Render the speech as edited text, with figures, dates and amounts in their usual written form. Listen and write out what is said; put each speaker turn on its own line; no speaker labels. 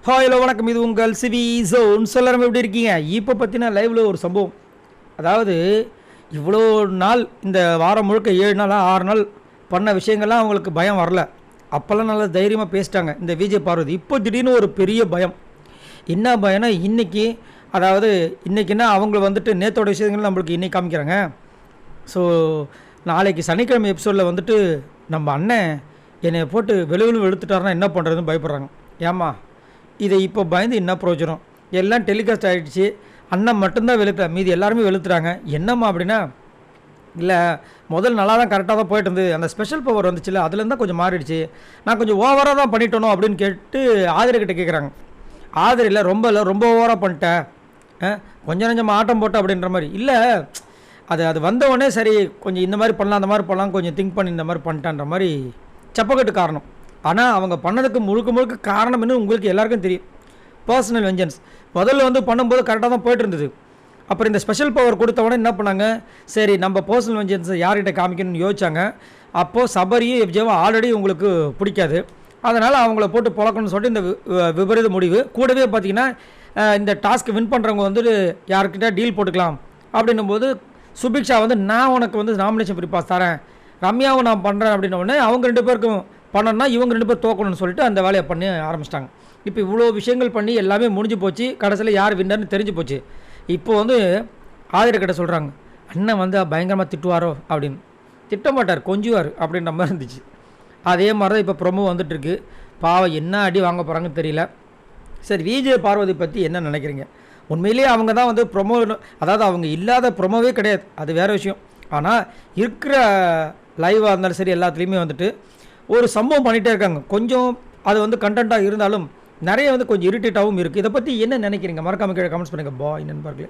Hello வணக்கம், இது உங்கள் சிவி ஜோன். எல்லாரும் எப்படி இருக்கீங்க? இப்போ பார்த்தீங்கன்னா லைவில் ஒரு சம்பவம். அதாவது இவ்வளோ நாள் இந்த வாரம் முழுக்க 7 நாள் 6 நாள் பண்ண விஷயங்கள்லாம் அவங்களுக்கு பயம் வரல. அப்போல்லாம் நல்லா தைரியமாக பேசிட்டாங்க இந்த விஜய் பார்வதி. இப்போ திடீர்னு ஒரு பெரிய பயம். என்ன பயம்னா இன்றைக்கின்னா அவங்க வந்துட்டு நேற்றோட விஷயங்கள் நம்மளுக்கு இன்றைக்கி காமிக்கிறாங்க. ஸோ நாளைக்கு சனிக்கிழமை எபிசோடில் வந்துட்டு நம்ம அண்ணன் என்னை போட்டு வெளுத்துட்டாருன்னா என்ன பண்ணுறதுன்னு பயப்படுறாங்க. ஏம்மா இதை இப்போ பயந்து என்ன பிரயோஜனம்? எல்லாம் டெலிகாஸ்ட் ஆகிடுச்சு. அண்ணன் மட்டும்தான் வெளுத்துறா, மீதி எல்லாருமே வெளுத்துறாங்க. என்னம்மா அப்படின்னா, இல்லை முதல் நல்லா தான் கரெக்டாக தான் போயிட்டு இருந்தது, அந்த ஸ்பெஷல் பவர் வந்துச்சுல்ல அதுலேருந்து தான் கொஞ்சம் மாறிடுச்சு, நான் கொஞ்சம் ஓவராக தான் பண்ணிட்டணும் அப்படின்னு கேட்டு ஆதிரிக்கிட்ட கேட்குறாங்க. ஆதிரி இல்லை ரொம்ப ஓவராக பண்ணிட்டேன், கொஞ்சம் கொஞ்சமாக ஆட்டம் போட்டேன் அப்படின்ற மாதிரி. இல்லை அது வந்தவொடனே சரி கொஞ்சம் இந்த மாதிரி பண்ணலாம் அந்த மாதிரி பண்ணலாம் கொஞ்சம் திங்க் பண்ணி இந்த மாதிரி பண்ணிட்டான்ற மாதிரி செப்பக்கட்டு காரணம். ஆனால் அவங்க பண்ணதுக்கு முழுக்க காரணம் என்ன உங்களுக்கு எல்லாருக்கும் தெரியும். Personal vengeance. முதல்ல வந்து பண்ணும்போது கரெக்டாக தான் போய்ட்டு இருந்தது. அப்புறம் இந்த ஸ்பெஷல் பவர் கொடுத்தவொடனே என்ன பண்ணாங்க, சரி நம்ம பர்சனல் வெஞ்சன்ஸை யார்கிட்ட காமிக்கணும்னு யோசிச்சாங்க. அப்போது சபரியும் எஃப்ஜேவும் ஆல்ரெடி உங்களுக்கு பிடிக்காது, அதனால் அவங்கள போட்டு பொழக்கணும்னு சொல்லிட்டு இந்த விபரீத முடிவு. கூடவே பார்த்திங்கன்னா இந்த டாஸ்க்கு வின் பண்ணுறவங்க வந்து யார்கிட்ட டீல் போட்டுக்கலாம் அப்படின்னும் போது சுபிக்ஷா வந்து நான் உனக்கு வந்து நாமினேஷன் ஃப்ரீ பாஸ் தரேன், ரம்யாவை நான் பண்ணுறேன் அப்படின்ன உடனே அவங்க 2 பேருக்கும் பண்ணணும்னா இவங்க 2 பேர் தோக்கணும்னு சொல்லிட்டு அந்த வேலையை பண்ணி ஆரம்பிச்சிட்டாங்க. இப்போ இவ்வளோ விஷயங்கள் பண்ணி எல்லாமே முடிஞ்சு போச்சு. கடைசியில் யார் வின்னர்னு தெரிஞ்சு போச்சு. இப்போ வந்து ஆதிரக்கிட்ட சொல்கிறாங்க, அண்ணன் வந்து பயங்கரமாக திட்டுவாரோ அப்படின்னு. திட்டமாட்டார், கொஞ்சுவார் அப்படின்ற மாதிரி இருந்துச்சு. அதே மாதிரி தான் இப்போ ப்ரொமோ வந்துட்டுருக்கு. பாவம் என்ன அடி வாங்க போகிறாங்கன்னு தெரியல. சரி, விஜய் பார்வதி பற்றி என்ன நினைக்கிறீங்க? உண்மையிலேயே அவங்க தான் வந்து ப்ரொமோ, அதாவது அவங்க இல்லாத ப்ரொமோவே கிடையாது, அது வேறு விஷயம். ஆனால் இருக்கிற லைவாக இருந்தாலும் சரி எல்லாத்துலேயுமே வந்துட்டு ஒரு சம்பவம் பண்ணிகிட்டே இருக்காங்க. கொஞ்சம் அது வந்து கண்டென்ட்டாக இருந்தாலும் நிறைய வந்து கொஞ்சம் இரிட்டேட்டாகவும் இருக்குது. இதை பற்றி என்ன நினைக்கிறீங்க? மறக்காம கீழே கமெண்ட்ஸ் பண்ணுங்கள் பாய் நண்பர்களே.